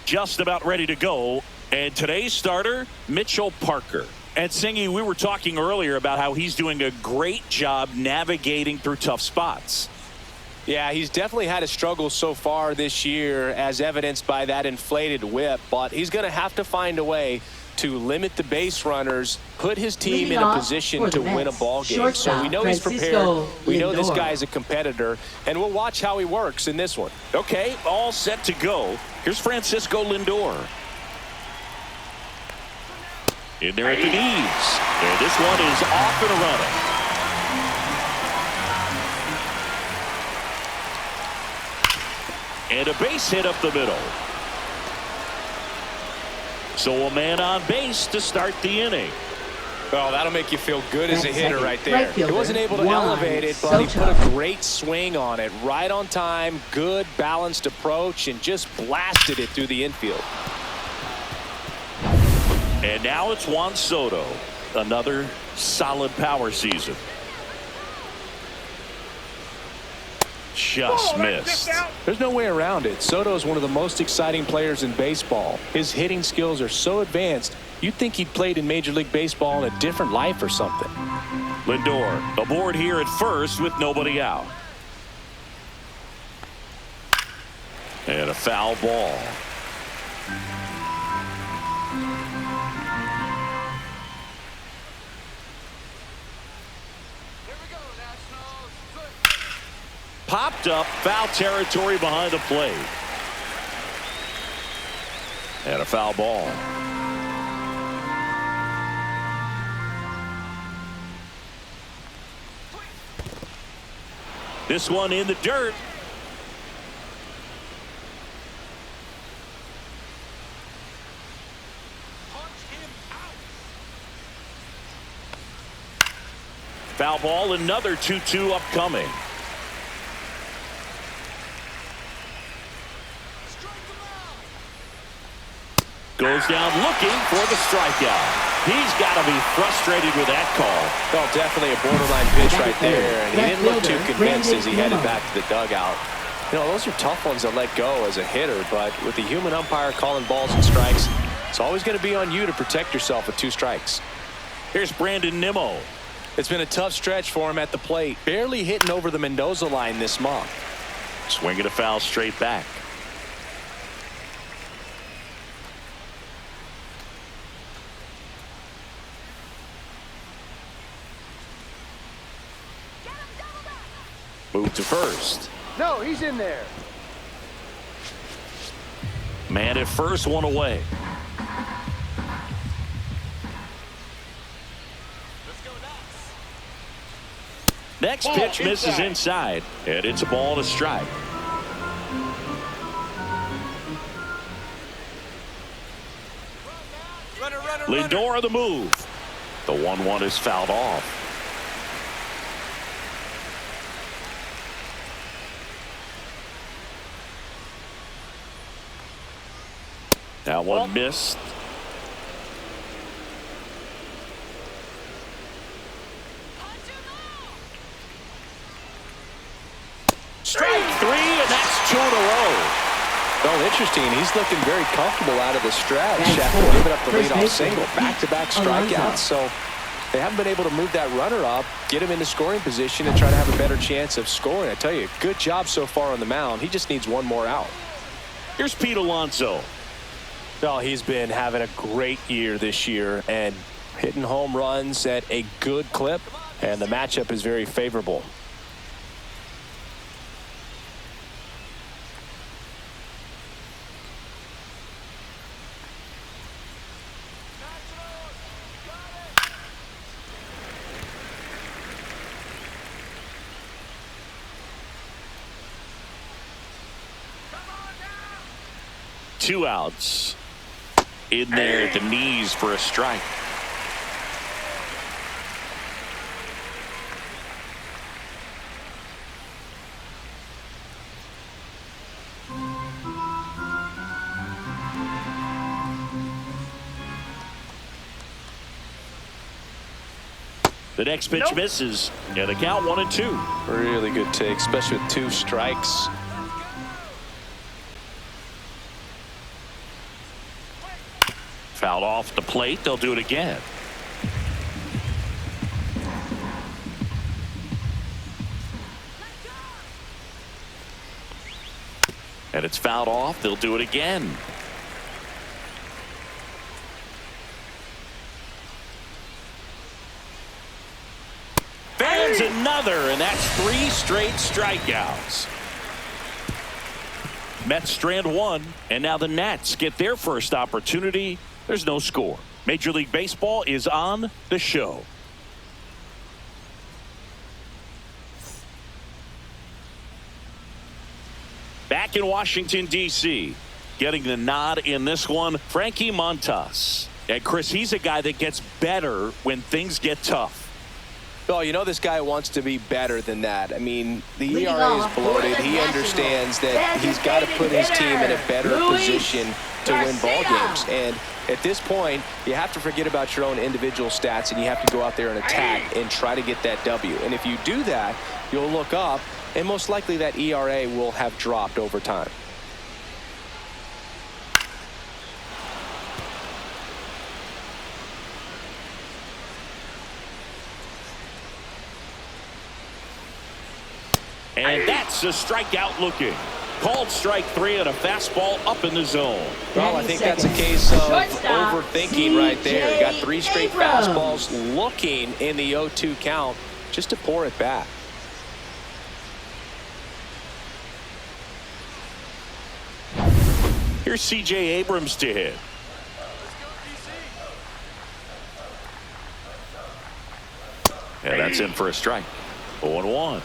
just about ready to go. And today's starter, Mitchell Parker. And Singy, we were talking earlier about how he's doing a great job navigating through tough spots. Yeah, he's definitely had a struggle so far this year, as evidenced by that inflated whip. But he's going to have to find a way to limit the base runners, put his team in a position to win a ball game. So we know he's prepared. We know this guy's a competitor, and we'll watch how he works in this one. Okay, all set to go. Here's Francisco Lindor. In there at the knees. And this one is off and running. And a base hit up the middle. So a man on base to start the inning. Well, that'll make you feel good as a hitter right there. He wasn't able to elevate it, but he put a great swing on it. Right on time, good balanced approach, and just blasted it through the infield. And now it's Juan Soto. Another solid power season. Just missed. There's no way around it. Soto is one of the most exciting players in baseball. His hitting skills are so advanced, you'd think he'd played in Major League Baseball in a different life or something. Lindor aboard here at first with nobody out. And a foul ball. Popped up, foul territory behind the plate. And a foul ball. This one in the dirt. Foul ball, another 2-2 upcoming. Goes down looking for the strikeout. He's got to be frustrated with that call. Well, definitely a borderline pitch right there, and he didn't look too convinced as he headed back to the dugout. You know, those are tough ones to let go as a hitter, but with the human umpire calling balls and strikes, it's always going to be on you to protect yourself with 2 strikes. Here's Brandon Nimmo. It's been a tough stretch for him at the plate, barely hitting over the Mendoza line this month. Swinging a foul straight back. Move to first. No, he's in there. Man at first, one away. Next pitch misses inside, and it's a ball and a strike. Lindor on the move. The 1-1 is fouled off. That one missed. Strike 3, and that's 2 in a row. Well, interesting. He's looking very comfortable out of the stretch after giving up the leadoff single. Back-to-back strikeouts. So they haven't been able to move that runner up, get him into scoring position, and try to have a better chance of scoring. I tell you, good job so far on the mound. He just needs one more out. Here's Pete Alonso. Well, he's been having a great year this year and hitting home runs at a good clip, and the matchup is very favorable. Two outs. In there at the knees for a strike. The next pitch misses, and the count 1-2. Really good take, especially with 2 strikes. Fouled off the plate. They'll do it again. And it's fouled off. They'll do it again. Fans another, and that's 3 straight strikeouts. Mets strand 1, and now the Nats get their first opportunity. There's no score. Major League Baseball is on the show. Back in Washington, D.C., getting the nod in this one, Frankie Montas. And Chris, he's a guy that gets better when things get tough. Well, you know this guy wants to be better than that. I mean, the ERA is bloated. He understands that he's got to put his team in a better position to win ball games. And at this point, you have to forget about your own individual stats, and you have to go out there and attack and try to get that W. And if you do that, you'll look up, and most likely that ERA will have dropped over time. And that's a strikeout looking. Called strike 3 and a fastball up in the zone. Well, I think that's a case of overthinking right there. You got 3 straight fastballs looking in the 0-2 count just to pour it back. Here's C.J. Abrams to hit. And that's in for a strike. 0-1.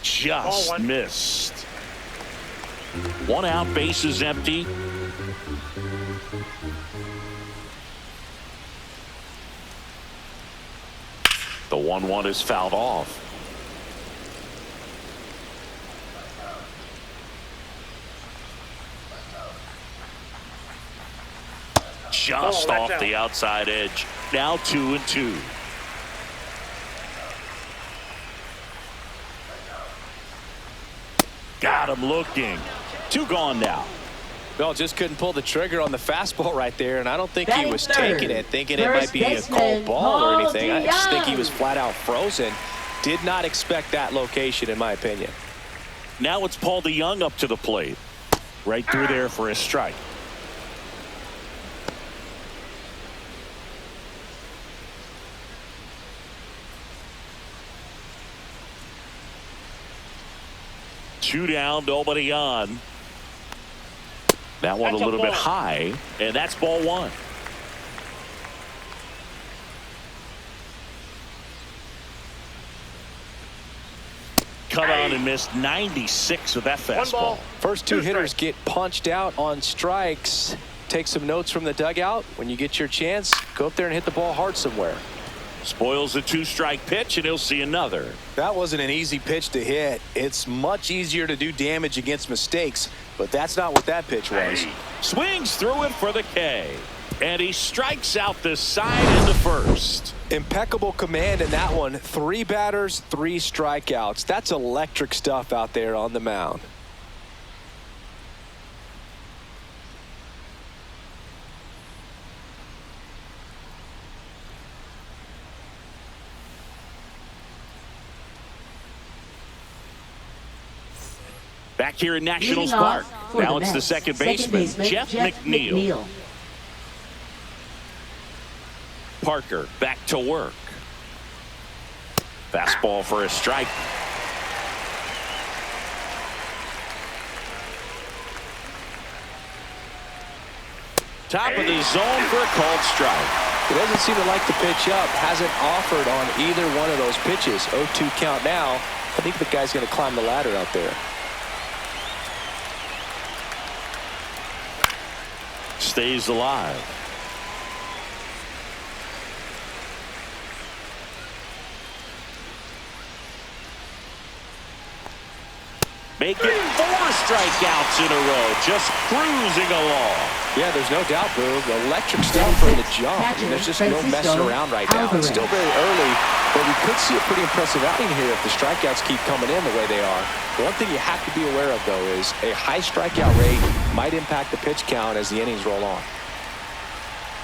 Just missed. 1 out, base is empty. The 1-1 is fouled off. Just off the outside edge. Now 2-2. Got him looking. 2 gone now. Well, just couldn't pull the trigger on the fastball right there, and I don't think he was taking it, thinking it might be a cold ball or anything. I just think he was flat out frozen. Did not expect that location, in my opinion. Now it's Paul DeYoung up to the plate. Right through there for a strike. Two down, nobody on. That one a little bit high, and that's ball 1. Cut on and missed 96 with that fastball. First 2 hitters get punched out on strikes. Take some notes from the dugout. When you get your chance, go up there and hit the ball hard somewhere. Spoils a 2-strike pitch, and he'll see another. That wasn't an easy pitch to hit. It's much easier to do damage against mistakes, but that's not what that pitch was. Swings through it for the K, and he strikes out the side into first. Impeccable command in that one. 3 batters, 3 strikeouts. That's electric stuff out there on the mound. Back here in Nationals Park. Now it's the second baseman, Jeff McNeil. Parker back to work. Fastball for a strike. Top of the zone for a called strike. He doesn't seem to like the pitch up. Hasn't offered on either one of those pitches. 0-2 count now. I think the guy's going to climb the ladder out there. Stays alive. Make it 4 strikeouts in a row, just cruising along. Yeah, there's no doubt, Boog. Electric stuff from the jump. I mean, there's just no messing around right now. It's still very early, but we could see a pretty impressive outing here if the strikeouts keep coming in the way they are. One thing you have to be aware of, though, is a high strikeout rate might impact the pitch count as the innings roll on.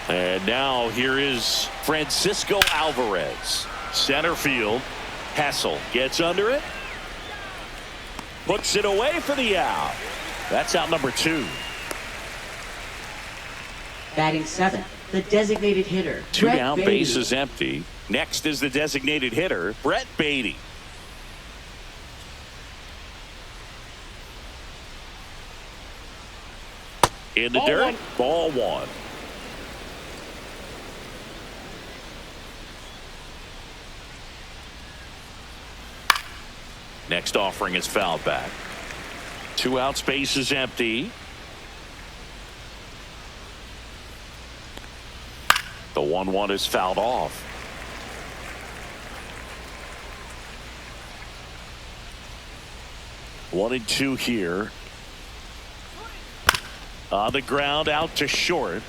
And now here is Francisco Alvarez. Center field. Hassel gets under it. Puts it away for the out. That's out number 2. Batting 7th, the designated hitter. 2 Brett down, Beatty. base is empty. Next is the designated hitter, Brett Beatty. In the dirt, ball 1. Next offering is fouled back. 2 outs, base is empty. The 1-1 is fouled off. One and 2 here. On the ground, out to short.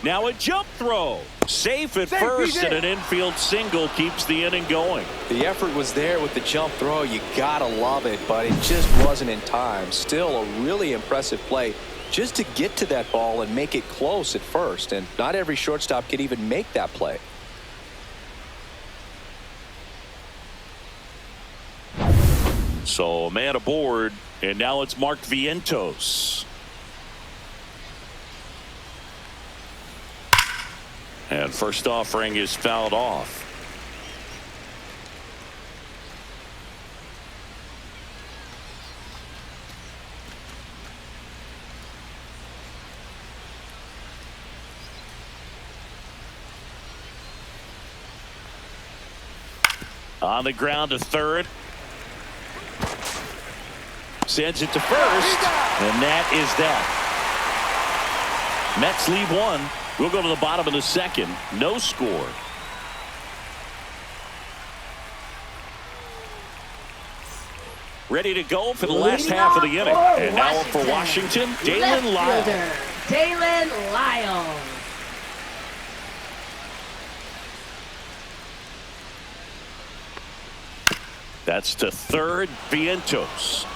Now a jump throw. Safe at first, and an infield single keeps the inning going. The effort was there with the jump throw. You gotta love it, but it just wasn't in time. Still a really impressive play just to get to that ball and make it close at first. And not every shortstop can even make that play. So a man aboard, and now it's Mark Vientos. And first offering is fouled off. On the ground to third. Sends it to first. And that is that. Mets lead 1. We'll go to the bottom of the 2nd. No score. Ready to go for the last half of the inning. And now up for Washington, Dalen Lyle. Dalen Lyle. That's to third, Vientos.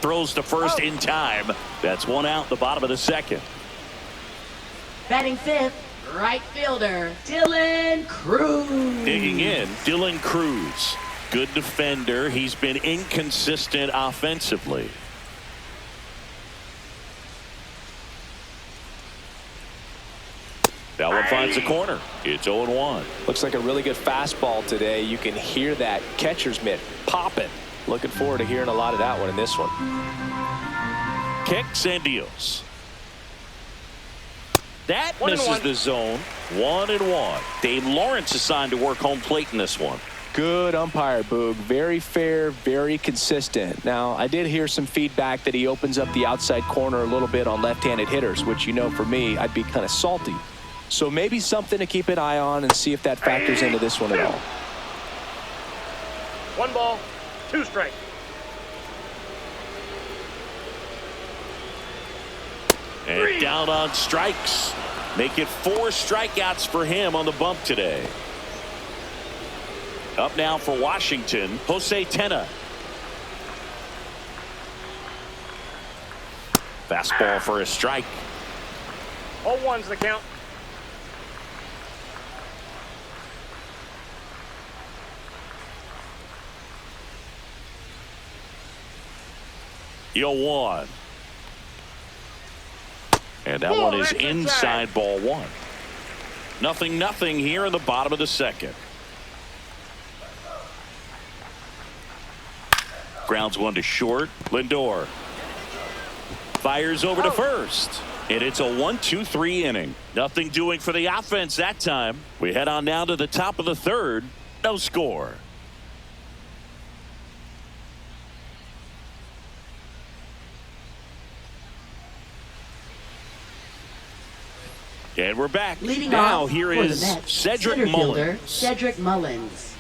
Throws to first in time. That's 1 out, the bottom of the 2nd. Batting 5th, right fielder, Dylan Cruz. Digging in, Dylan Cruz. Good defender. He's been inconsistent offensively. That one finds the corner. It's 0-1. Looks like a really good fastball today. You can hear that catcher's mitt popping. Looking forward to hearing a lot of that one in this one. Kicks and deals. That misses the zone. 1-1. Dave Lawrence assigned to work home plate in this one. Good umpire, Boog. Very fair, very consistent. Now, I did hear some feedback that he opens up the outside corner a little bit on left-handed hitters, which, you know, for me, I'd be kind of salty. So maybe something to keep an eye on and see if that factors into this one at all. 1 ball, 2 strikes. And down on strikes. Make it 4 strikeouts for him on the bump today. Up now for Washington, Jose Tena. Fastball for a strike. 0-1's the count. Yo, 1. And that one is inside ball 1. 0-0 here in the bottom of the 2nd. Grounds one to short. Lindor fires over to first. And it's a 1-2-3 inning. Nothing doing for the offense that time. We head on now to the top of the 3rd. No score. And we're back. Leading now off here for is the Mets, Cedric center fielder, Mullins. Cedric Mullins.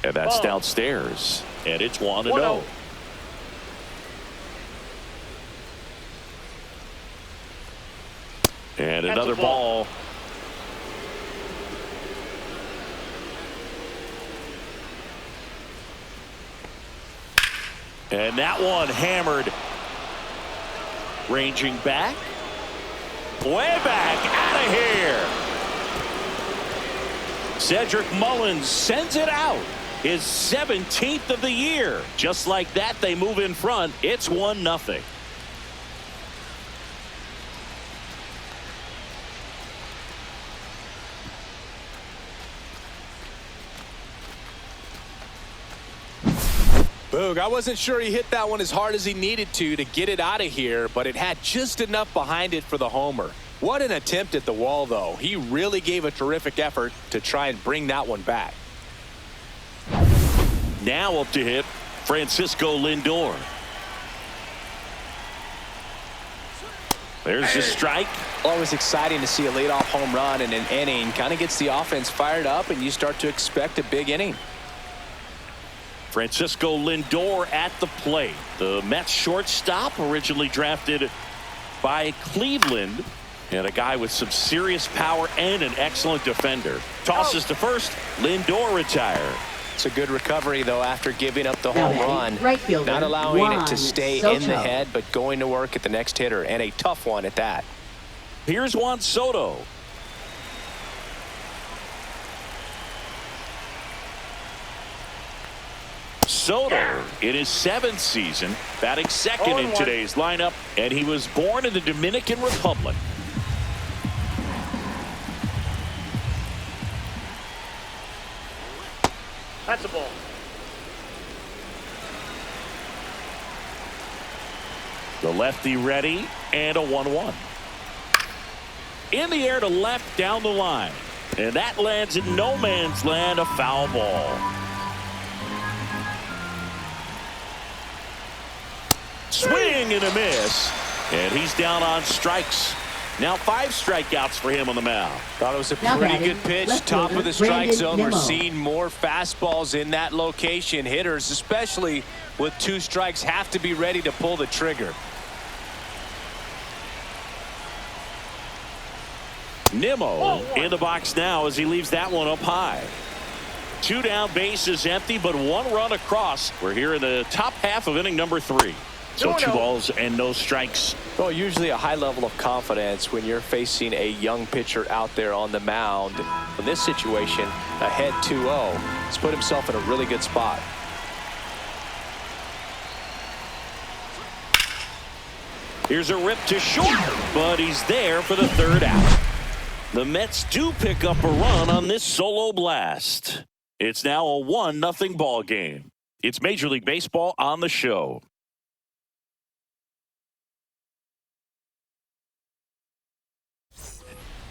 And that's downstairs. And it's 1-0. And another ball. And that one hammered. Ranging back. Way back. Out of here. Cedric Mullins sends it out. His 17th of the year. Just like that, they move in front. It's 1-0. Boog, I wasn't sure he hit that one as hard as he needed to get it out of here, but it had just enough behind it for the homer. What an attempt at the wall, though. He really gave a terrific effort to try and bring that one back. Now up to hit, Francisco Lindor. There's the strike. Always exciting to see a leadoff home run in an inning. Kind of gets the offense fired up, and you start to expect a big inning. Francisco Lindor at the plate. The Mets shortstop, originally drafted by Cleveland, and a guy with some serious power and an excellent defender. Tosses to first. Lindor retired. It's a good recovery, though, after giving up the home run. Right fielder, not allowing it to stay Soto. in the head, but going to work at the next hitter, and a tough one at that. Here's Juan Soto. Soto in his 7th season, batting second in today's lineup, and he was born in the Dominican Republic. That's a ball. The lefty ready, and a 1-1. In the air to left down the line, and that lands in no man's land, a foul ball. Swing and a miss, and he's down on strikes. Now 5 strikeouts for him on the mound. Thought it was a pretty good pitch. Top of the strike zone. We're Mlb. seeing more fastballs in that location. Hitters, especially with 2 strikes, have to be ready to pull the trigger. Nimmo in the box now as he leaves that one up high. 2 down, bases empty, but 1 run across. We're here in the top half of inning number 3. So 2 balls and no strikes. Well, usually a high level of confidence when you're facing a young pitcher out there on the mound. In this situation, ahead 2-0, he's put himself in a really good spot. Here's a rip to short, but he's there for the 3rd out. The Mets do pick up a run on this solo blast. It's now a 1-0 ball game. It's Major League Baseball on the show.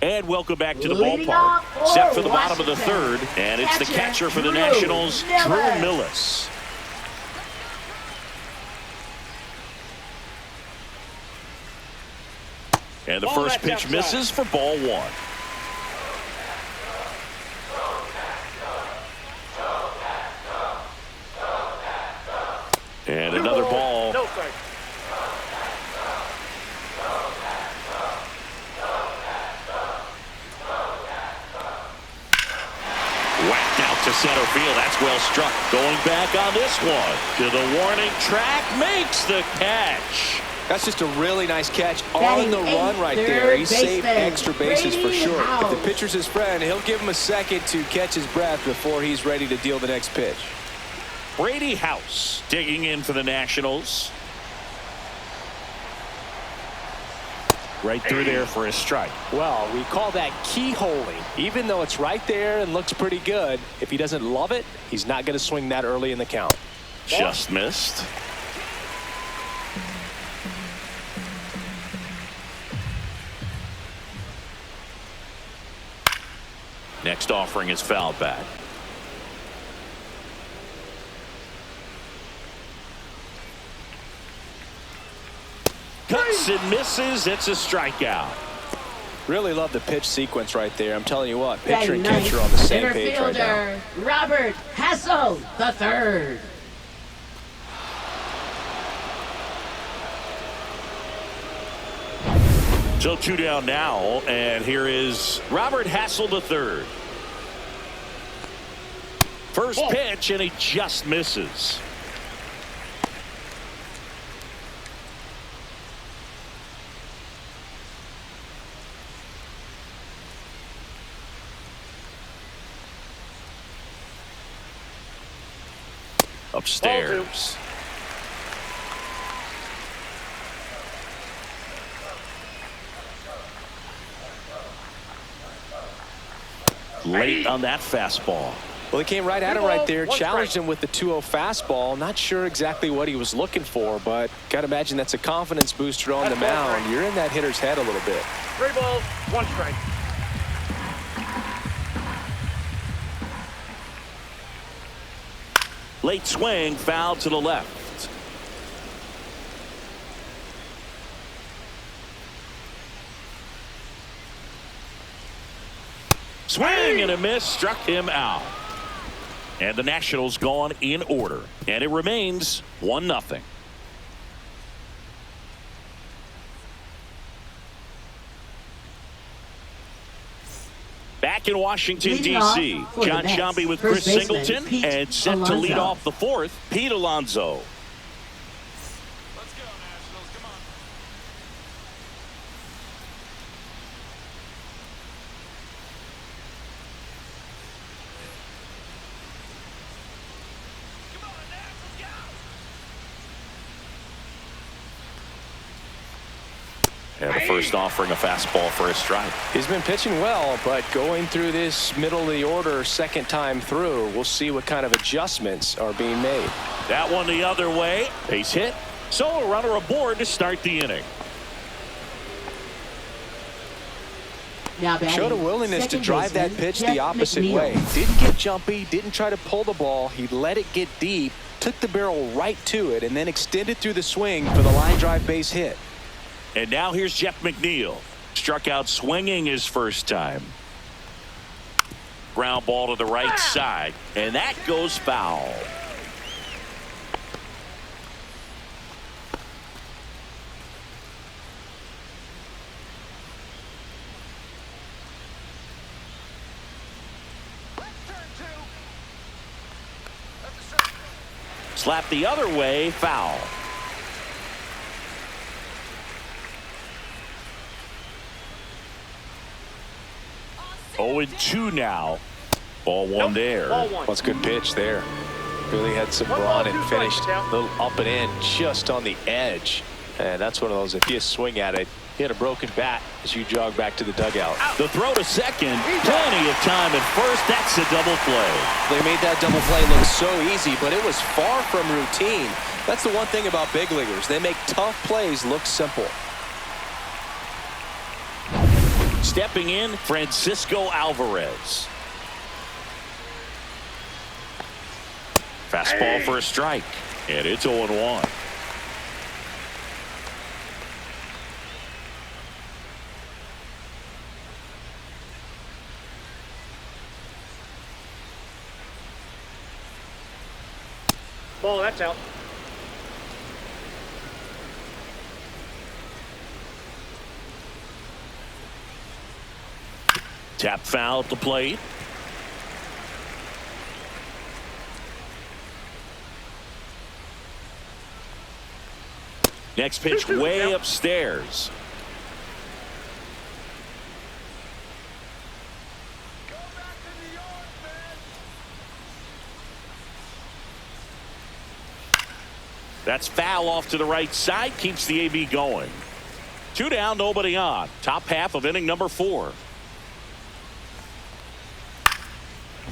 And welcome back to the ballpark. Set for the bottom of the 3rd, and it's the catcher for the Nationals, Drew Millis. And the first pitch misses for ball 1. And another ball. No strike. Whacked out to center field. That's well struck. Going back on this one. To the warning track. Makes the catch. That's just a really nice catch Batting on the run right there. third He saved baseman, extra bases for Brady sure. House. If the pitcher's his friend, he'll give him a second to catch his breath before he's ready to deal the next pitch. Brady House digging in for the Nationals. Right through there for a strike. Well, we call that keyholing. Even though it's right there and looks pretty good, if he doesn't love it, he's not going to swing that early in the count. Just missed. Next offering is fouled back. Cuts and misses. It's a strikeout. Really love the pitch sequence right there. I'm telling you what, pitcher Batting and ninth, catcher on the same center page right now. fielder, Robert Hassel III. So 2 down now, and here is Robert Hassel III. First pitch, and he just misses. Upstairs. Late on that fastball. Well, he came right at him right there, One challenged strike. him with the 2-0 fastball. Not sure exactly what he was looking for, but got to imagine that's a confidence booster on the That's ball mound. strike. You're in that hitter's head a little bit. 3 balls, 1 strike. Late swing, foul to the left. Swing and a miss, struck him out. And the Nationals gone in order. And it remains 1-0. Back in Washington, Leading off D.C., for the John Mets, Sciambi with first Chris baseman, Singleton, Pete and set to lead Alonso. off the fourth, Pete Alonso. Let's go, Nationals. Come on. Come on, Nash, let's go. And the first offering a fastball for a strike. He's been pitching well, but going through this middle of the order second time through, we'll see what kind of adjustments are being made. That one the other way. Base hit. So a runner aboard to start the inning. Now batting, Showed a willingness to second drive that baseman, pitch Jeff the opposite McNeil. way. Didn't get jumpy, didn't try to pull the ball. He let it get deep, took the barrel right to it, and then extended through the swing for the line drive base hit. And now here's Jeff McNeil. Struck out swinging his first time. Ground ball to the right side. And that goes foul. Turn 2. That's a strike. Slap the other way. Foul. Oh, and 2 now. Ball one Nope, there. ball 1. Well, it's a good pitch there. Really had some One brawn ball, and 2 strikes, finished count. a little up and in just on the edge. And that's one of those, if you swing at it, hit a broken bat as you jog back to the dugout. The throw to second. Plenty of time at first. That's a double play. They made that double play look so easy, but it was far from routine. That's the one thing about big leaguers. They make tough plays look simple. Stepping in, Francisco Alvarez. Fastball for a strike. And it's 0-1. Ball, that's out. Tap foul at the plate. Next pitch 2-2 way count. upstairs. Go back to New York, man. That's foul off to the right side. Keeps the AB going. 2 down, nobody on. Top half of inning number 4.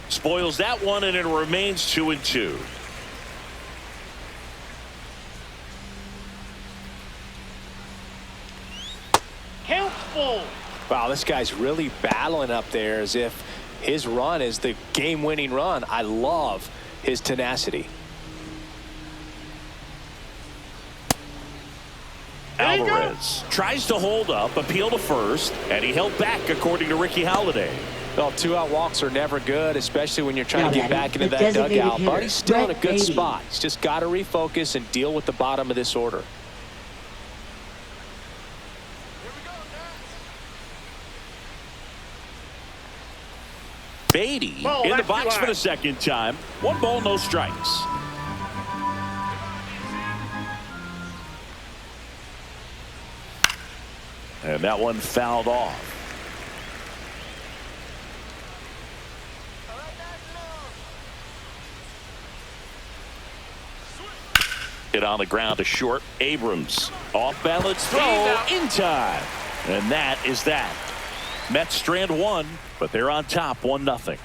Spoils that one, and it remains 2-2. Count full. Wow, this guy's really battling up there as if his run is the game-winning run. I love his tenacity. Alvarez tries to hold up, appeal to first, and he held back according to Ricky Holiday. Well, 2-out walks are never good, especially when you're trying to get back into that dugout. But he's still in a good spot. He's just got to refocus and deal with the bottom of this order. Beatty in the box for the second time. 1 ball, no strikes. And that one fouled off. Hit on the ground to short. Abrams off balance throw in time. And that is that. Mets strand 1, but they're on top 1-0.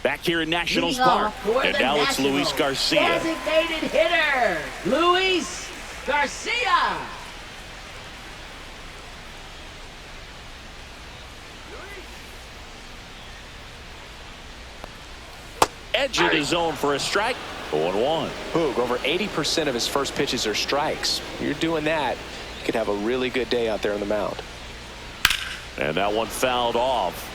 Back here in Nationals Park, and now it's Luis Garcia. Designated hitter, Luis Garcia. Edge of the zone for a strike. 0-1. Boog, over 80% of his first pitches are strikes. You're doing that, you could have a really good day out there on the mound. And that one fouled off.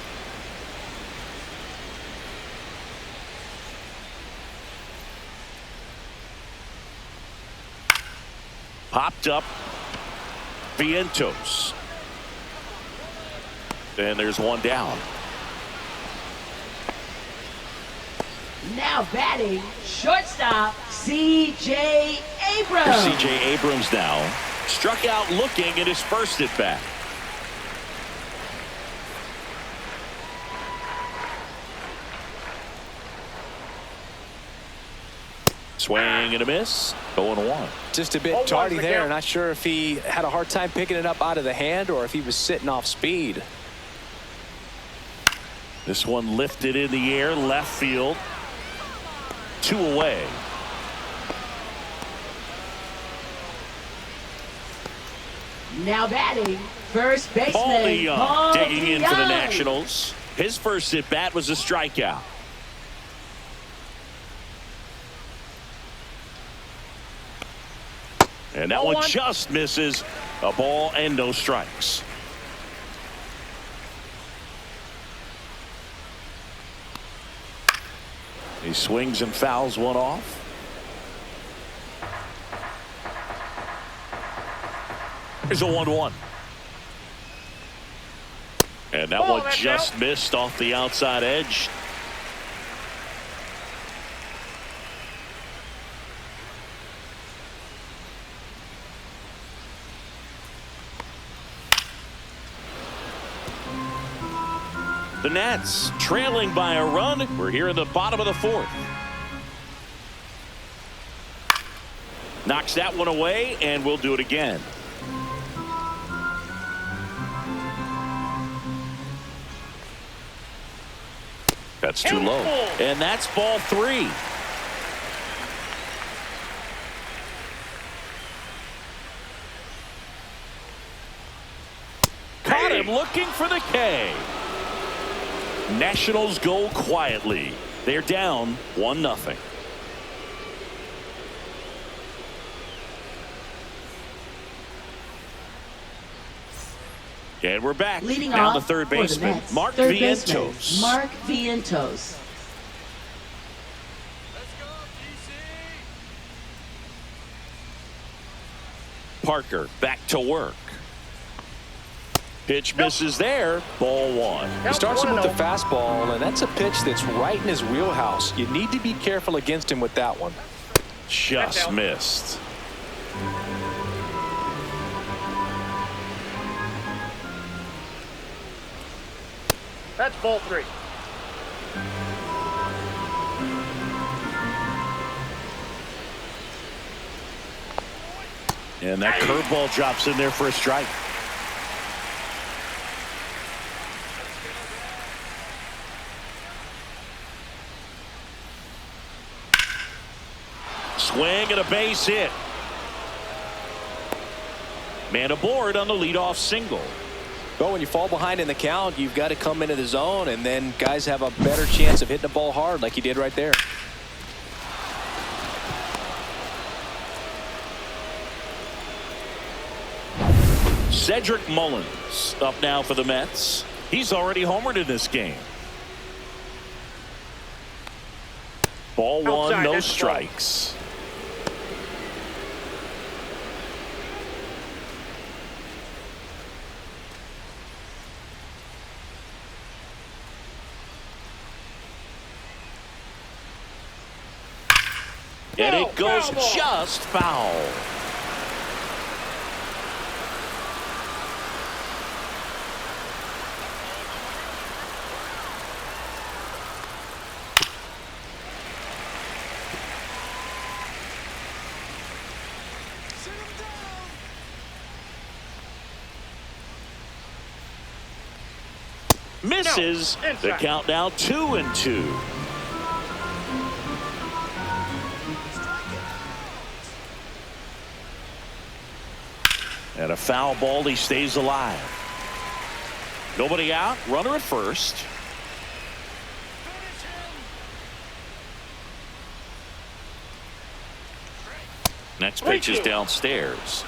Popped up. Vientos. And there's one down. Now batting, shortstop, C.J. Abrams. C.J. Abrams now struck out looking at his first at bat. Swing and a miss. 0-1. Just a bit tardy there. Not sure if he had a hard time picking it up out of the hand or if he was sitting off speed. This one lifted in the air, left field. 2 away. Now batting, first baseman Paul DeYoung digging in for the DeYoung. Nationals. His first at bat was a strikeout. And that one just misses. A ball and no strikes. He swings and fouls one off. Here's a 1-1. And that one just missed off the outside edge. The Nats trailing by a run. We're here in the bottom of the 4th. Knocks that one away, and we'll do it again. That's too low. And that's ball 3. Caught him looking for the K. Nationals go quietly. They're down 1-0. And we're back. Leading now off the third for the baseman, Mets, Mark third Vientos. baseman, Mark Vientos. Let's go, DC. Parker back to work. Pitch misses there. Ball 1. He starts him with the fastball, and that's a pitch that's right in his wheelhouse. You need to be careful against him with that one. Just missed. That's ball 3. And that curveball drops in there for a strike. Swing and a base hit. Man aboard on the leadoff single. Well, when you fall behind in the count, you've got to come into the zone, and then guys have a better chance of hitting the ball hard like he did right there. Cedric Mullins up now for the Mets. He's already homered in this game. Ball one, Outside, no that's strikes. And it goes just foul. Misses. No, The count now 2-2. And a foul ball. He stays alive. Nobody out. Runner at first. Next pitch is downstairs.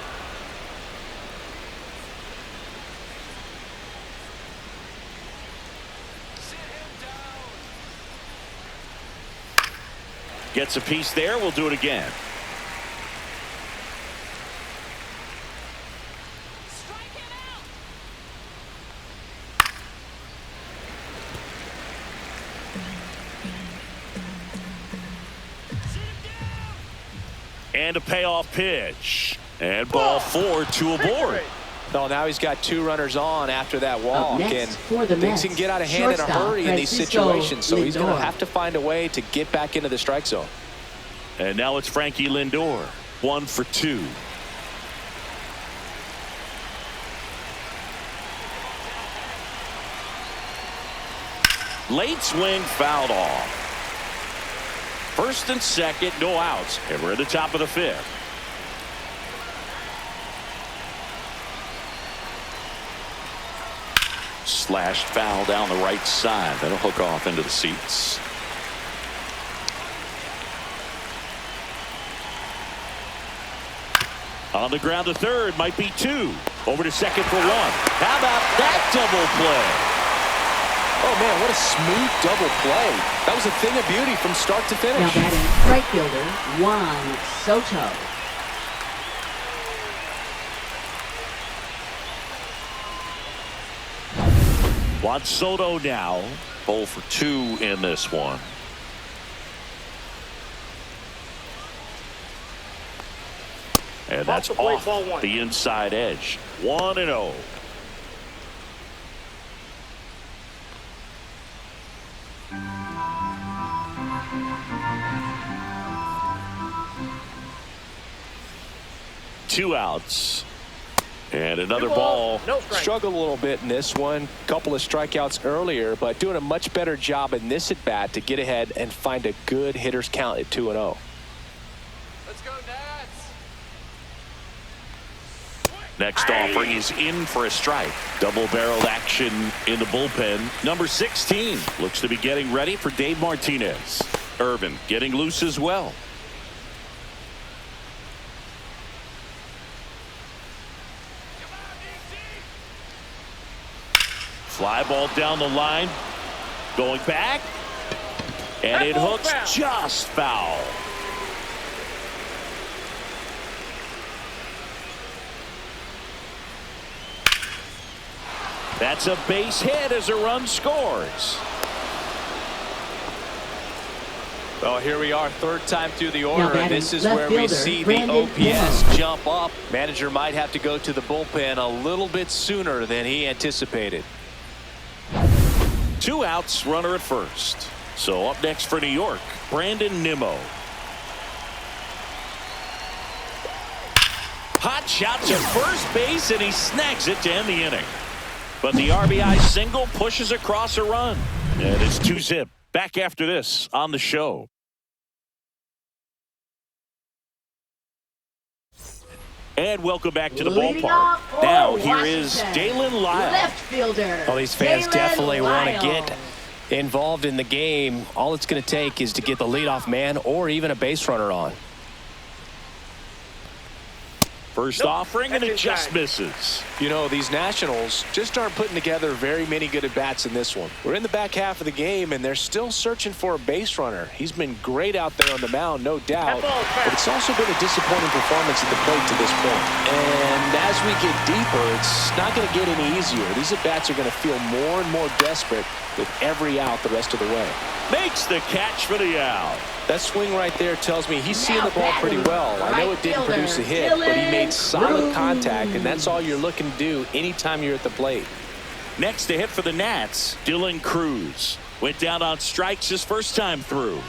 Gets a piece there. We'll do it again. And a payoff pitch. And ball 4, 2 aboard. No, now he's got 2 runners on after that walk, and things can get out of hand in a hurry in these situations, so he's going to have to find a way to get back into the strike zone. And now it's Frankie Lindor, 1 for 2. Late swing, fouled off. First and second, no outs, and we're at the top of the 5th. Slashed foul down the right side. That'll hook off into the seats. On the ground to third, might be 2. Over to second for 1. How about that double play? Oh, man, what a smooth double play. That was a thing of beauty from start to finish. Now batting right fielder Juan Soto. Juan Soto now 0 for 2 in this one. And that's off the inside edge. 1-0. Two outs. And another ball. No strike. Struggled a little bit in this one. Couple of strikeouts earlier, but doing a much better job in this at bat to get ahead and find a good hitter's count at 2-0. Let's go, Nats. Next offering is in for a strike. Double-barreled action in the bullpen. Number 16 looks to be getting ready for Dave Martinez. Irvin getting loose as well. Fly ball down the line. Going back. And it hooks just foul. That's a base hit as a run scores. Well, here we are, third time through the order, and this is where we see the Brandon OPS jump up. Manager might have to go to the bullpen a little bit sooner than he anticipated. 2 outs, runner at first. So up next for New York, Brandon Nimmo. Hot shot to first base, and he snags it to end the inning. But the RBI single pushes across a run. And it's 2-zip. Back after this on the show. And welcome back to the Leading ballpark. off for Now here is Washington, Dalen Lyle. left fielder. Well, these fans Dalen definitely want to Lyle. get involved in the game. All it's going to take is to get the leadoff man or even a base runner on. First Nope, offering, and that's it just inside. misses. You know, these Nationals just aren't putting together very many good at-bats in this one. We're in the back half of the game, and they're still searching for a base runner. He's been great out there on the mound, no doubt, That ball's but back. it's also been a disappointing performance at the plate to this point. And as we get deeper, it's not going to get any easier. These at-bats are going to feel more and more desperate with every out the rest of the way. Makes the catch for the out. That swing right there tells me he's seeing Now the ball pretty batting, well. I know it didn't right produce a hit, fielder, but he made solid Dylan contact, and that's Cruz. all you're looking to do anytime you're at the plate. Next to hit for the Nats, Dylan Cruz. Went down on strikes his first time through.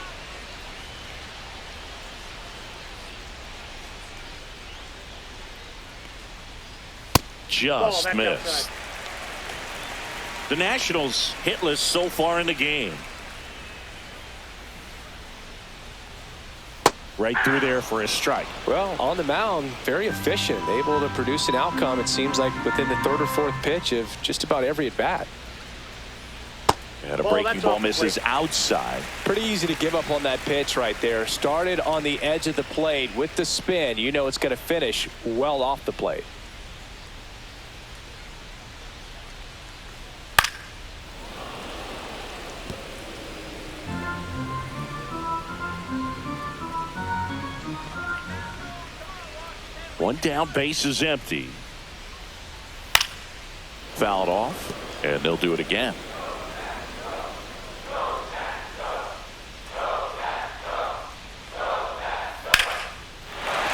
Just that's missed. outside. The Nationals hitless so far in the game. Right through there for a strike. Well, on the mound, very efficient, able to produce an outcome, it seems like, within the third or fourth pitch of just about every at-bat. And a Ball, breaking that's ball off the misses plate. outside. Pretty easy to give up on that pitch right there. Started on the edge of the plate with the spin. You know it's going to finish well off the plate. One down, base is empty. Fouled off, and they'll do it again.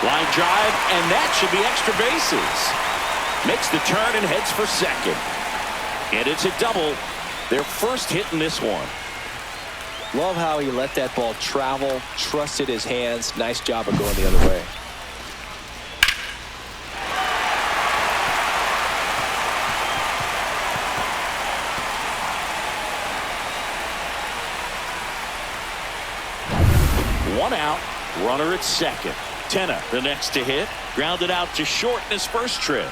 Line drive, and that should be extra bases. Makes the turn and heads for second. And it's a double. Their first hit in this one. Love how he let that ball travel, trusted his hands. Nice job of going the other way. One out, runner at second. Tenna, the next to hit, grounded out to short in his first trip.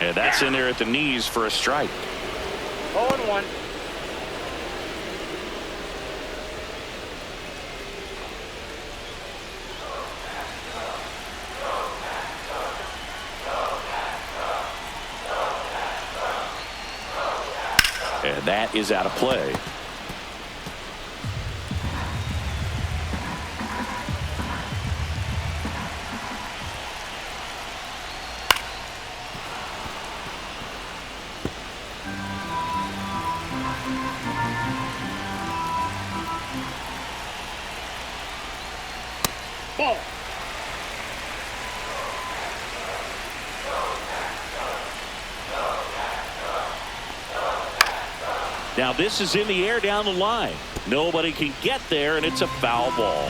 And that's in there at the knees for a strike. 0-1. And that is out of play. Ball. Now this is in the air down the line. Nobody can get there, and it's a foul ball.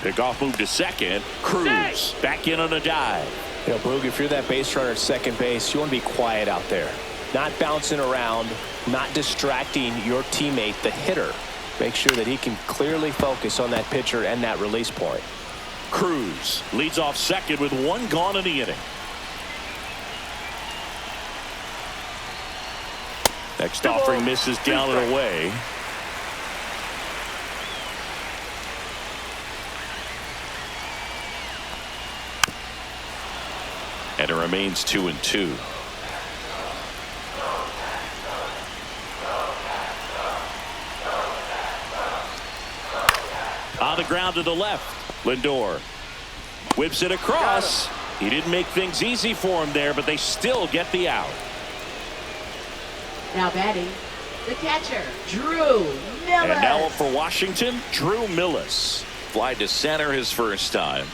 Pickoff move to second. Cruz back in on a dive. You know, Boog, if you're that base runner at second base, you want to be quiet out there. Not bouncing around, not distracting your teammate, the hitter. Make sure that he can clearly focus on that pitcher and that release point. Cruz leads off second with one gone in the inning. Next offering misses down and away. And it remains 2-2. On the ground to the left. Lindor whips it across. He didn't make things easy for him there, but they still get the out. Now batting, the catcher, Drew Miller. And now up for Washington, Drew Millis. Fly to center his first time.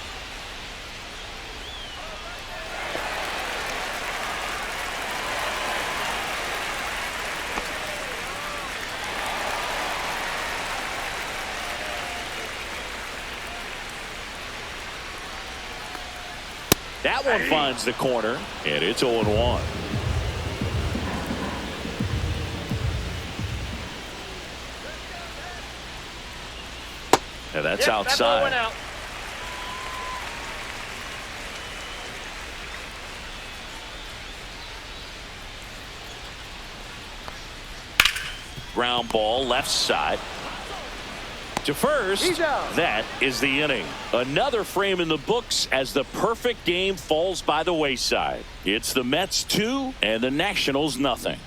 That one finds the corner, and it's 0-1. And that's Yep, that ball outside. went out. Ground ball left side to first. That is the inning. Another frame in the books as the perfect game falls by the wayside. It's the Mets 2 and the Nationals nothing.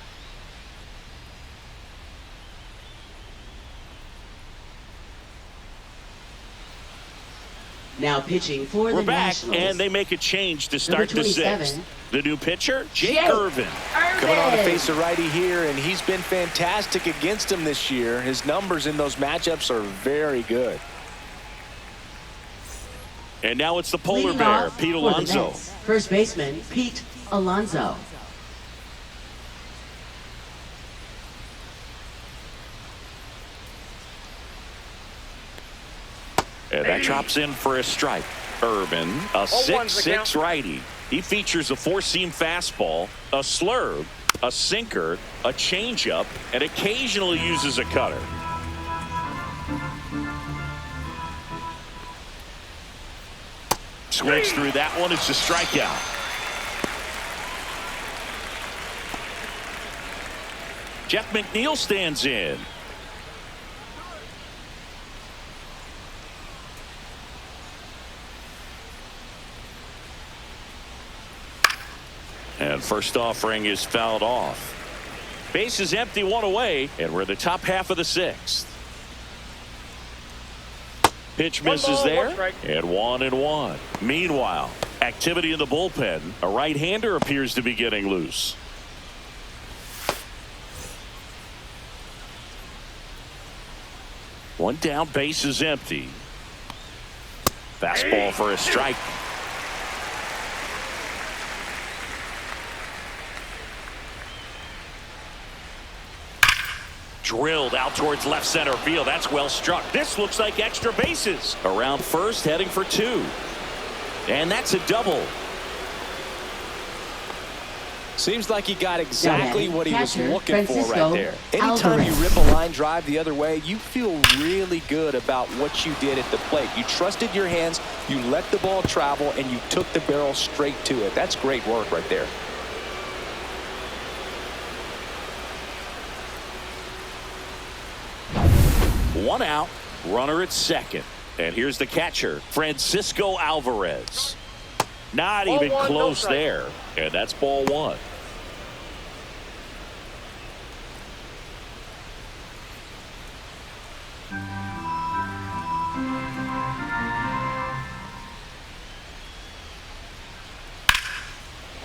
Now pitching for the We're back, Nationals. and they make a change to start Number the 27. sixth. The new pitcher, Jake Jake Irvin. Coming on to face a righty here, and he's been fantastic against him this year. His numbers in those matchups are very good. And now it's the polar Leading bear, off Pete for the Alonso. Mets, first baseman Pete Alonso. And that drops in for a strike. Irvin, a 6'6" righty. He features a four-seam fastball, a slurve, a sinker, a changeup, and occasionally uses a cutter. Swings through that one. It's a strikeout. Jeff McNeil stands in. And first offering is fouled off. Base is empty, one away, and we're in the top half of the sixth. Pitch misses there, and 1-1. Meanwhile, activity in the bullpen. A right-hander appears to be getting loose. One down, base is empty. Fastball for a strike. Drilled out towards left center field. That's well struck. This looks like extra bases. Around first, heading for two. And that's a double. Seems like he got exactly what he was Catcher, looking for right there. Anytime you Alvarez. rip a line drive the other way, you feel really good about what you did at the plate. You trusted your hands, you let the ball travel, and you took the barrel straight to it. That's great work right there. One out, runner at second. And here's the catcher, Francisco Alvarez. Not even close there. And that's ball one.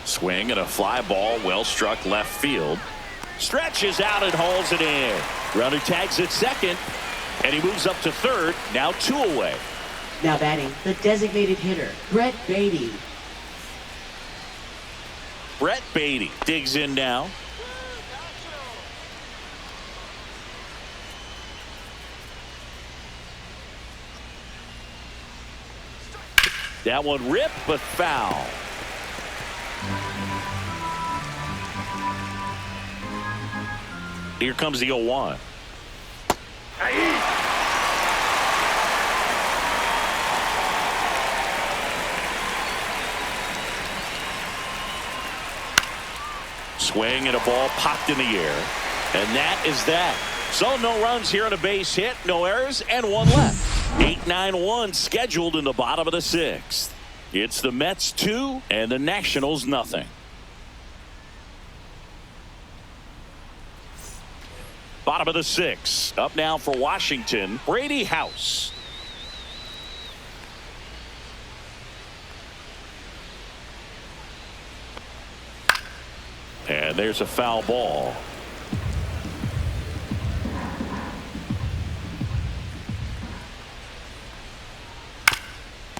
Swing and a fly ball, well struck left field. Stretches out and hauls it in. Runner tags at second, and he moves up to third. Now two away. Now batting, the designated hitter, Brett Beatty. Brett Beatty digs in now. That one ripped, but foul. Here comes the 0-1. Swing and a ball popped in the air. And that is that. So no runs here on a base hit, no errors, and one left. 8-9-1 scheduled in the bottom of the sixth. It's the Mets 2 and the Nationals nothing. Bottom of the sixth. Up now for Washington, Brady House. And there's a foul ball.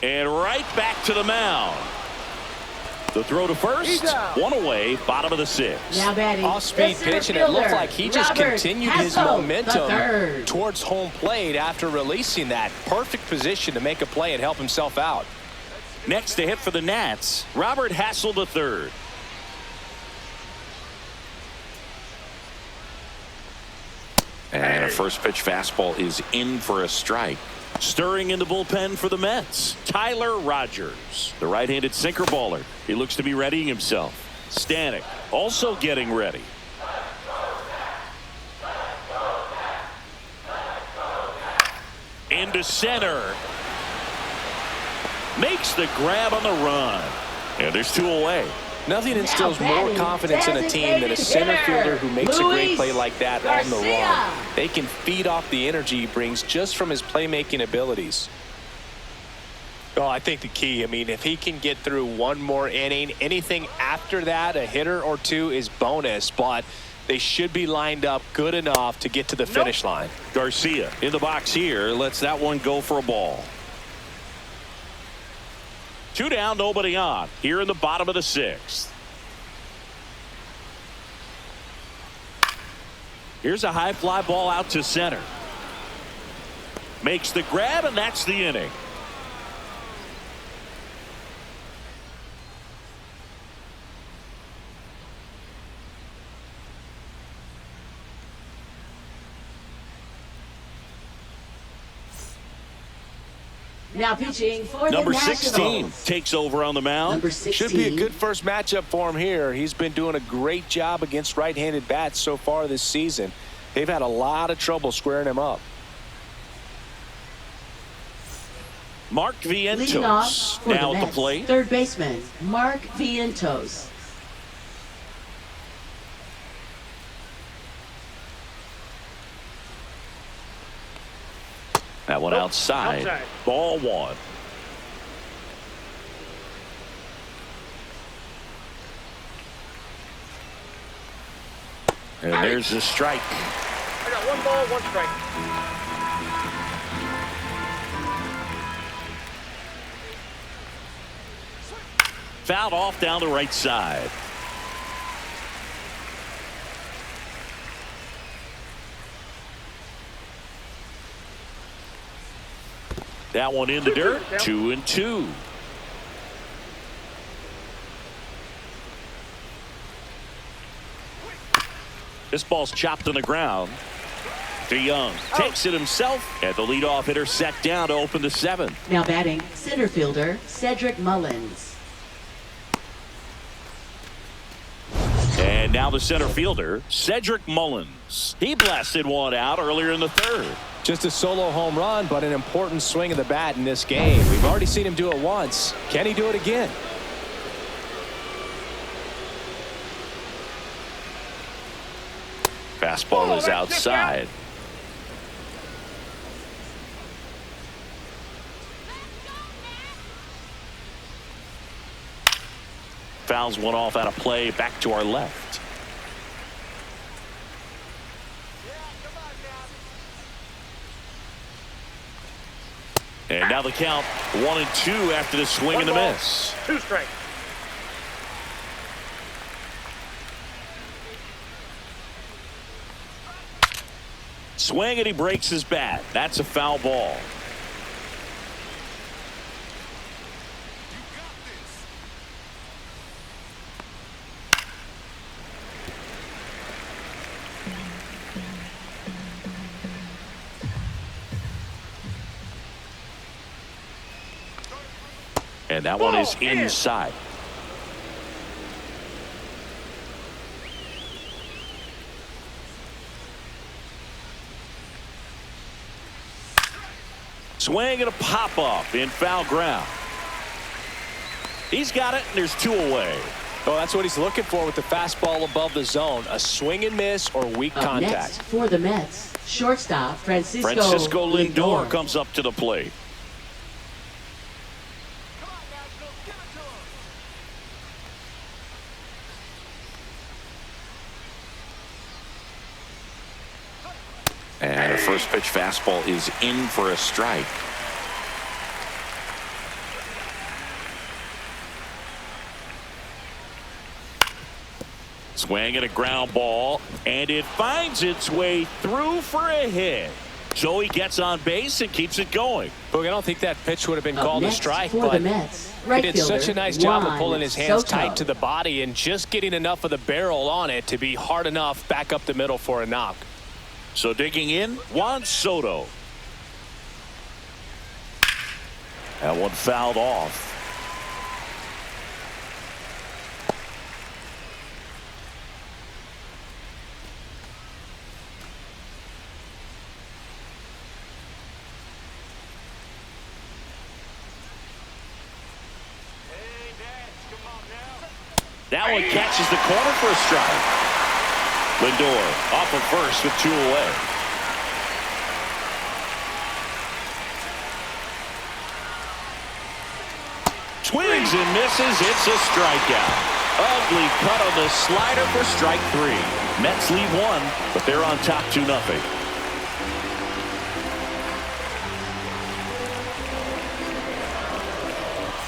And right back to the mound. The throw to first, one away, bottom of the sixth. Now batting, Off-speed the pitch, and center it looked fielder, like he just Robert continued his Hassel, the momentum third. towards home plate after releasing that. Perfect position to make a play and help himself out. Next to hit for the Nats, Robert Hassel the third. And a first pitch fastball is in for a strike. Stirring in the bullpen for the Mets, Tyler Rogers, the right-handed sinker baller. He looks to be readying himself. Stanek also getting ready. into center. Makes the grab on the run. And there's 2 away. Nothing instills more confidence in a team than a center fielder who makes a great play like that on the run. They can feed off the energy he brings just from his playmaking abilities. Oh, I think the key, I mean, if he can get through one more inning, anything after that, a hitter or 2 is bonus, but they should be lined up good enough to get to the finish line. Garcia in the box here, lets that one go for a ball. 2 down, nobody on here in the bottom of the 6th. Here's a high fly ball out to center. Makes the grab, and that's the inning. Now pitching for Number the Nationals. 16 takes over on the mound. Number 16. Should be a good first matchup for him here. He's been doing a great job against right-handed bats so far this season. They've had a lot of trouble squaring him up. Mark Leading off Vientos for now the at the Mets, plate. third baseman Mark Vientos. That one outside. Ball 1. And there's the strike. I got 1 ball, 1 strike. Fouled off down the right side. That one in the dirt. 2-2. This ball's chopped on the ground. DeYoung takes it himself, and the leadoff hitter set down to open the 7th. Now batting center fielder Cedric Mullins. And now the center fielder Cedric Mullins. He blasted one out earlier in the 3rd. Just a solo home run, but an important swing of the bat in this game. We've already seen him do it once. Can he do it again? Fastball is outside. Fouls one off out of play, back to our left. And now the count 1-2 after the swing and the miss. 2 strikes. Swing and he breaks his bat. That's a foul ball. And that one is inside. Swing and a pop up in foul ground. He's got it, and there's 2 away. Well, that's what he's looking for with the fastball above the zone. A swing and miss or weak Up contact. next for the Mets, shortstop Francisco Lindor comes up to the plate. And a first pitch fastball is in for a strike. Swing at a ground ball, and it finds its way through for a hit. So he gets on base and keeps it going. Look, I don't think that pitch would have been Up called a next strike, for but the Mets, he right did such a fielder, nice job of Juan pulling his hands Soto. tight to the body and just getting enough of the barrel on it to be hard enough back up the middle for a knock. So digging in, Juan Soto. That one fouled off. That one catches the corner for a strike. Lindor off of first with 2 away. Swings and misses. It's a strikeout. Ugly cut on the slider for strike 3. Mets lead 1, but they're on top 2-0.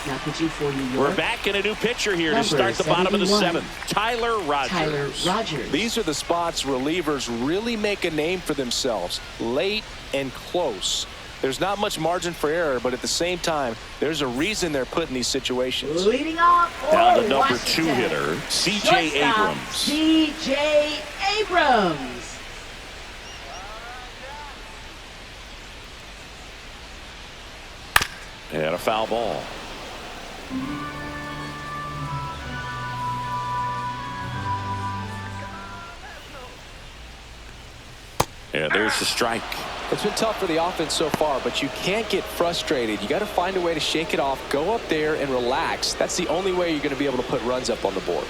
Now pitching for New York. We're back in a new pitcher here Number to start the bottom of the 71. 7th. Tyler Rogers. These are the spots relievers really make a name for themselves. Late and close. There's not much margin for error, but at the same time, there's a reason they're put in these situations. Leading off for Down to number Washington. 2 hitter, C.J. Shortstop, Abrams. C.J. Abrams. And a foul ball. And there's the strike. It's been tough for the offense so far, but you can't get frustrated. You got to find a way to shake it off, go up there and relax. That's the only way you're going to be able to put runs up on the board.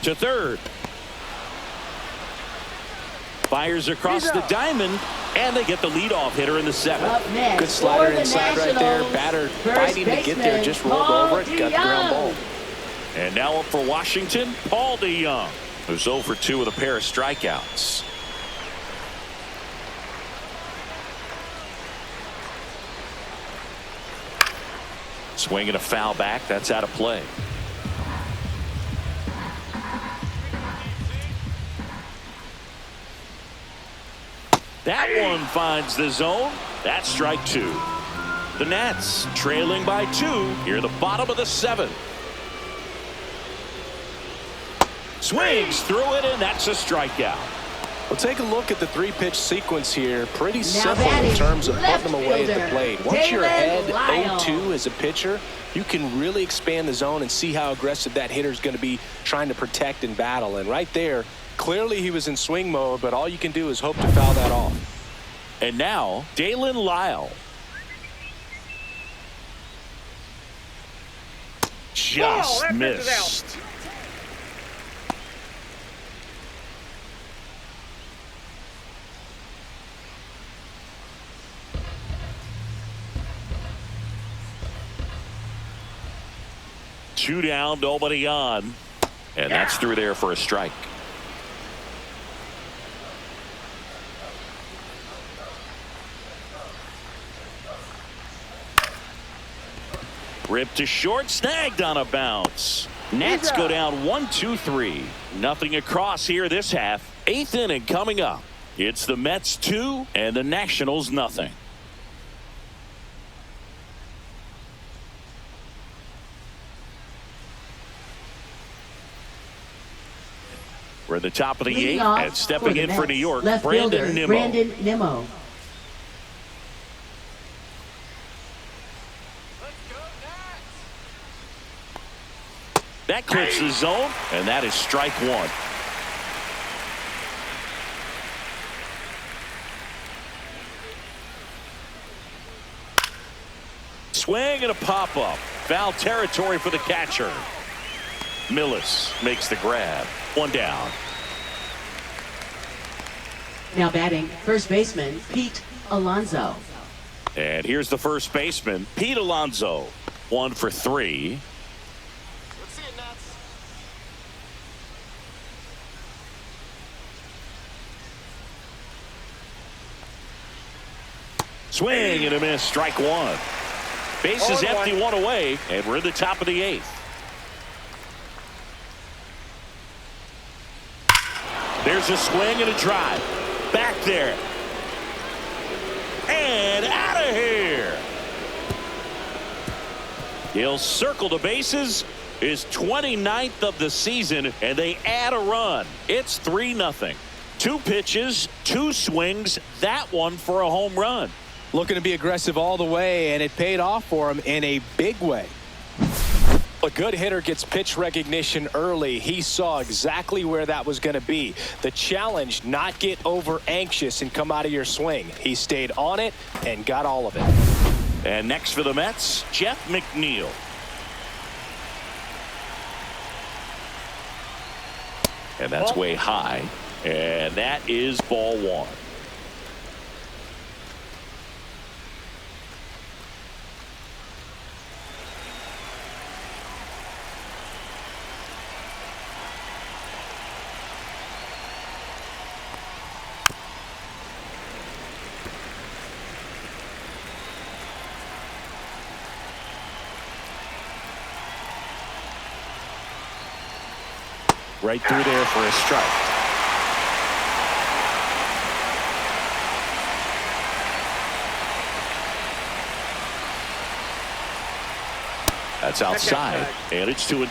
To third. Fires across the diamond, and they get the leadoff hitter in the 7th. Up next Good slider for the inside right there. Nationals, Batter first fighting to get there, baseman, just rolled Paul over it, got the ground ball. DeYoung. And now up for Washington, Paul DeYoung, who's 0 for 2 with a pair of strikeouts. Swinging a foul back. That's out of play. That one finds the zone. That's strike 2. The Nats trailing by 2 here at the bottom of the 7th. Swings through it, and that's a strikeout. Well, take a look at the 3-pitch sequence here. Pretty Now simple in batting, terms of putting them away at left the plate. Once you're fielder, ahead Lyle. 0-2 as a pitcher, you can really expand the zone and see how aggressive that hitter is going to be trying to protect and battle. And right there, clearly he was in swing mode, but all you can do is hope to foul that off. And now, Dalen Lyle. Just that pitch is out. missed. Two down, nobody on. And that's through there for a strike. Ripped to short, snagged on a bounce. Nats go down 1-2-3. Nothing across here this half. 8th inning coming up. It's the Mets 2 and the Nationals nothing. We're at the top of the Leading 8th, off and stepping in for Mets, New York, left Brandon fielder, Nimmo. Brandon Nimmo. That clips the zone, and that is strike 1. Swing and a pop-up. Foul territory for the catcher. Millis makes the grab. 1 down. Now batting, first baseman, Pete Alonso. And here's the first baseman, Pete Alonso. 1 for 3. Let's see it, Nats. Swing and a miss. Strike 1. Bases empty, 1 away, and we're in the top of the 8th. There's a swing and a drive. Back there. And out of here. He'll circle the bases. His 29th of the season, and they add a run. It's 3-0. 2 pitches, 2 swings. That one for a home run. Looking to be aggressive all the way, and it paid off for him in a big way. A good hitter gets pitch recognition early. He saw exactly where that was going to be. The challenge, not get over anxious and come out of your swing. He stayed on it and got all of it. And next for the Mets, Jeff McNeil. And that's way high. And that is ball one. Right through there for a strike. That's outside, and it's 2-2.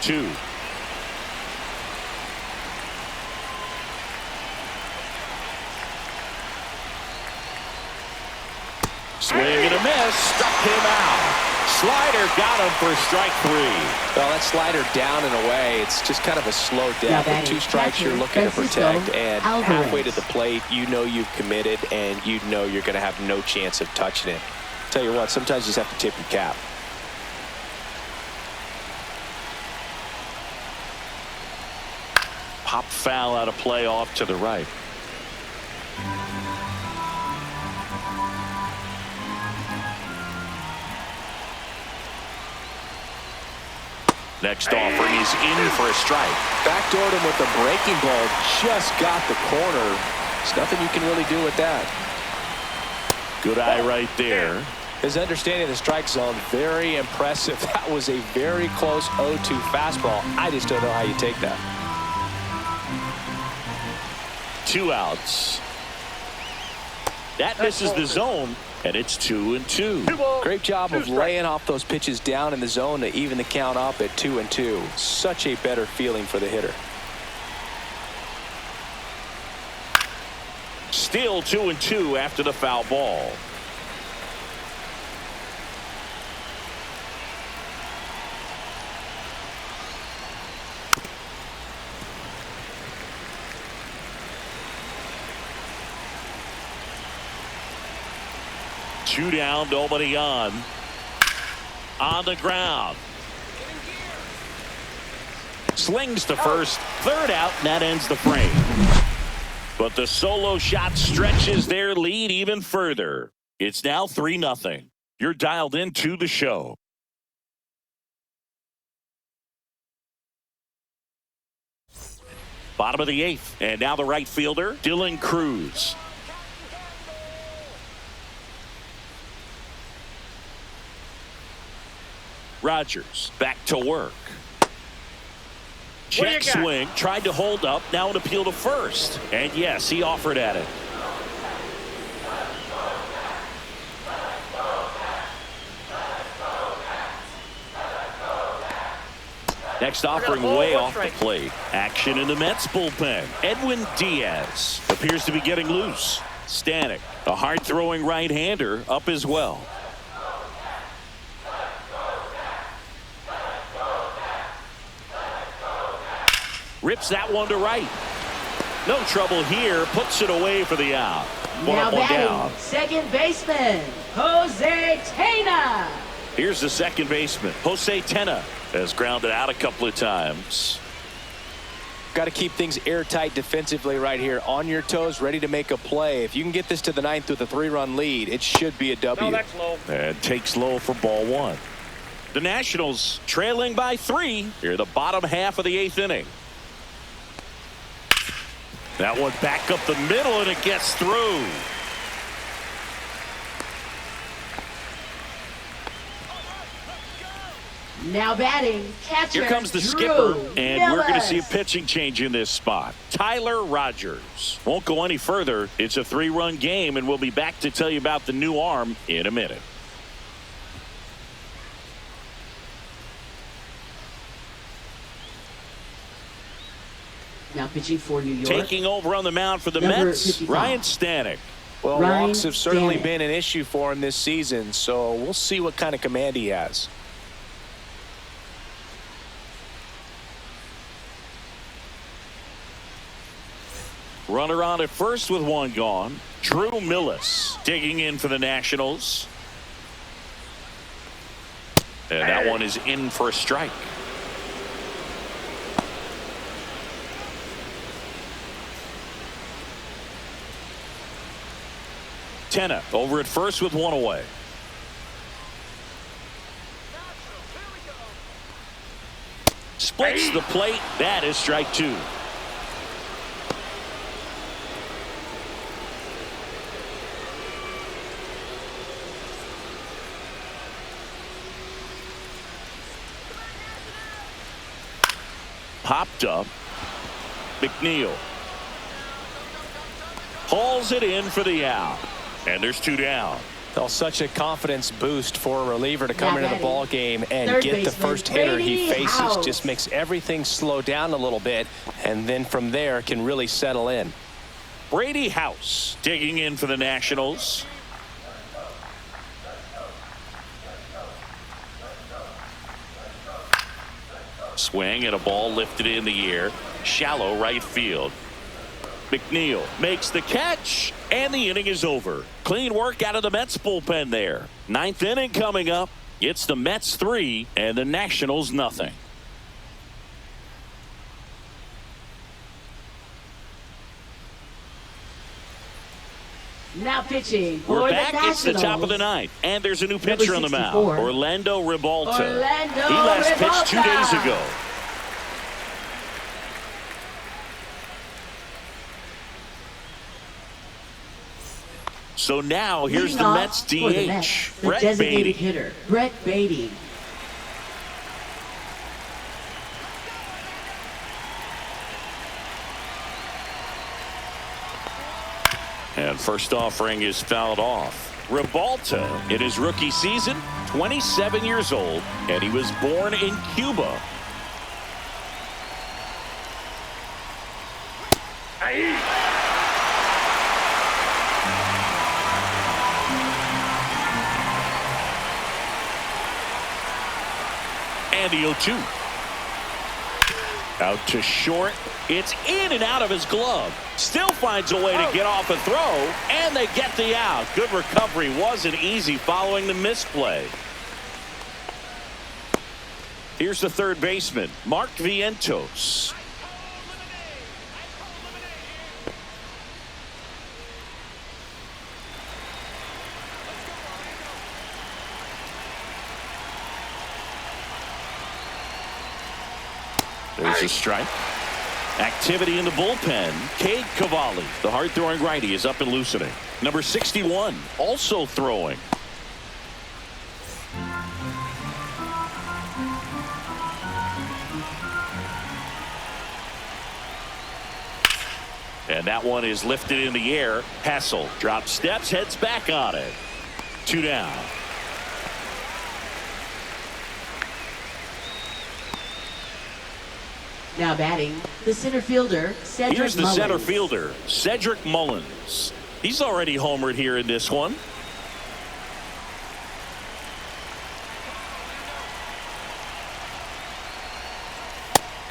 Swing and a miss, struck him out. Slider got him for strike three. Well, that slider down and away, it's just kind of a slow death. With two strikes you're looking to protect, and halfway to the plate, you know you've committed, and you know you're going to have no chance of touching it. Tell you what, sometimes you just have to tip your cap. Pop foul out of play off to the right. Next offering is in for a strike. Backdoored him with a breaking ball. Just got the corner. There's nothing you can really do with that. Good eye right there. His understanding of the strike zone, very impressive. That was a very close 0-2 fastball. I just don't know how you take that. 2 outs. That misses the zone, and it's 2-2. Great job of laying off those pitches down in the zone to even the count up at 2-2. Such a better feeling for the hitter. Still 2-2 after the foul ball. Two down, nobody on. On the ground. Slings to first. Third out, and that ends the frame. But the solo shot stretches their lead even further. It's now 3-0. You're dialed into the show. Bottom of the 8th. And now the right fielder, Dylan Cruz. Rogers back to work. Check swing, tried to hold up, now an appeal to first. And yes, he offered at it. Next offering way off the plate. Action in the Mets bullpen. Edwin Diaz appears to be getting loose. Stanek, a hard-throwing right-hander, up as well. Rips that one to right. No trouble here. Puts it away for the out. Now batting, second baseman, Jose Tena. Here's the second baseman, Jose Tena. Has grounded out a couple of times. Got to keep things airtight defensively right here. On your toes, ready to make a play. If you can get this to the 9th with a 3-run lead, it should be a W. No, that's low. And takes low for ball one. The Nationals trailing by 3 here, the bottom half of the 8th inning. That one back up the middle, and it gets through. Now batting, catcher. Here comes the Drew skipper, and we're going to Millis. see a pitching change in this spot. Tyler Rogers won't go any further. It's a 3-run game, and we'll be back to tell you about the new arm in a minute. Now pitching for New York. Taking over on the mound for the Number Mets, 55. Ryan Stanek. Well, Ryan walks have certainly Stanek. been an issue for him this season, so we'll see what kind of command he has. Runner on at first with one gone. Drew Millis digging in for the Nationals. And that one is in for a strike. Tenna over at first with one away. Splits the plate. That is strike two. Popped up. McNeil hauls it in for the out. And there's two down. Well, such a confidence boost for a reliever to come Now into the ball game and get the first hitter he faces. Just makes everything slow down a little bit, and then from there can really settle in. Brady House digging in for the Nationals. Swing and a ball lifted in the air. Shallow right field. McNeil makes the catch, and the inning is over. Clean work out of the Mets bullpen there. Ninth inning coming up. It's the Mets 3 and the Nationals nothing. Now pitching for We're the back. Nationals. It's the top of the ninth, and there's a new pitcher on the mound. Orlando Ribalta. He last pitched 2 days ago. So now here's the Mets DH, Brett Beatty. Hitter, Brett Beatty. And first offering is fouled off. Ribalta in his rookie season, 27 years old, and he was born in Cuba. And the 0-2. Out to short. It's in and out of his glove. Still finds a way to get off a throw, and they get the out. Good recovery. Wasn't easy following the misplay. Here's the third baseman, Mark Vientos. There's a strike. Activity in the bullpen. Cade Cavalli, the hard-throwing righty, is up and loosening. Number 61, also throwing. And that one is lifted in the air. Hassel drops steps, heads back on it. 2 down. Now batting, the center fielder, Cedric Here's the Mullins. center fielder, Cedric Mullins. He's already homered here in this one.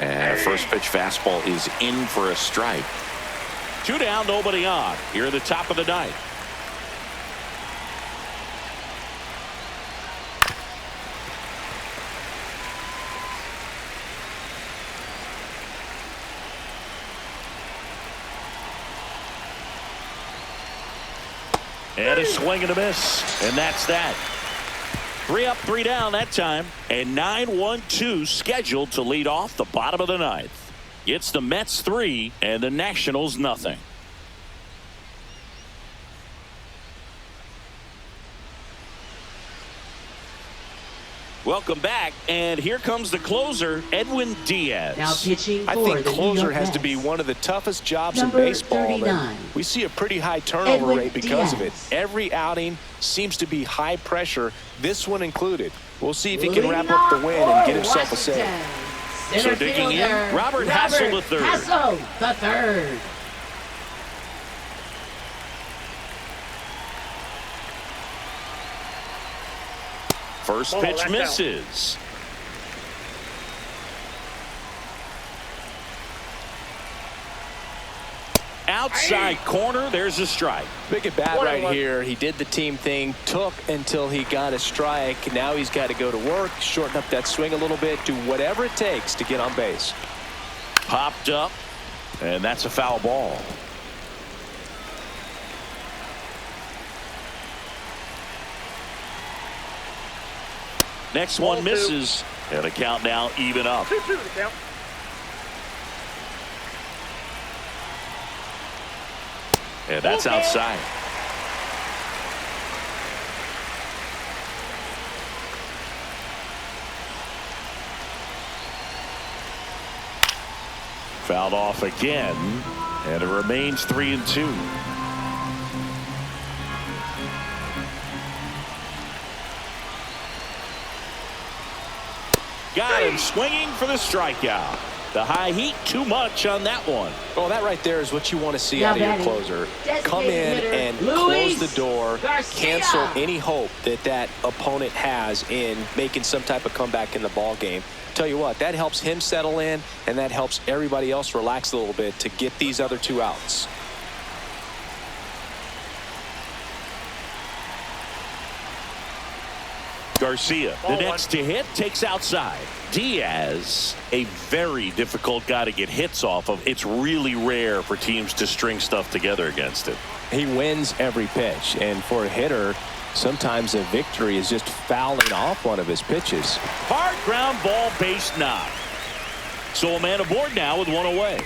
And first pitch fastball is in for a strike. 2 down, nobody on. Here at the top of the ninth. And a swing and a miss. And that's that. 3 up, 3 down that time. And 9-1-2 scheduled to lead off the bottom of the ninth. It's the Mets 3 and the Nationals nothing. Welcome back, and here comes the closer, Edwin Diaz. Now pitching I for think the New closer York has to be Mets. one of the toughest jobs Number in baseball. 39. And we see a pretty high turnover Edwin rate because of it. Diaz. Every outing seems to be high pressure, this one included. We'll see if he can wrap up the win and get himself a save. So digging in, Robert Hassel III. Hassel the third. First pitch misses. Outside corner, there's a strike. Big at bat right here. He did the team thing, took until he got a strike. Now he's got to go to work, shorten up that swing a little bit, do whatever it takes to get on base. Popped up, and that's a foul ball. Next Ball one misses. And a count now even up. 2-2 the count. And that's outside. Fouled off again, and it remains 3-2. Got him swinging for the strikeout. The high heat, too much on that one. Well, that right there is what you want to see out of your closer. Come in and close the door, cancel any hope that that opponent has in making some type of comeback in the ball game. Tell you what, that helps him settle in, and that helps everybody else relax a little bit to get these other 2 outs. Garcia, the next to hit, takes outside. Diaz, a very difficult guy to get hits off of. It's really rare for teams to string stuff together against him. He wins every pitch, and for a hitter, sometimes a victory is just fouling off one of his pitches. Hard ground ball, base knock. So a man aboard now with 1 away.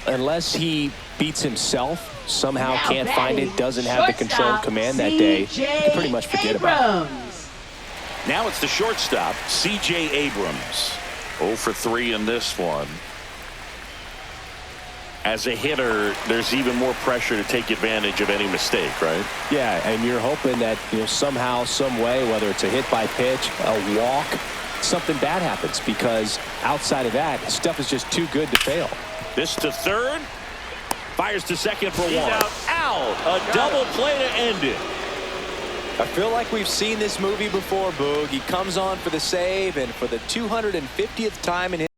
Unless he beats himself, somehow can't find it, doesn't have the controlled command that day, you can pretty much forget about it. Now it's the shortstop, C.J. Abrams. 0 for 3 in this one. As a hitter, there's even more pressure to take advantage of any mistake, right? Yeah, and you're hoping that, somehow, some way, whether it's a hit by pitch, a walk, something bad happens, because outside of that, stuff is just too good to fail. This to third. Fires to second for 1. Out. A double play to end it. I feel like we've seen this movie before, Boog. He comes on for the save, and for the 250th time in his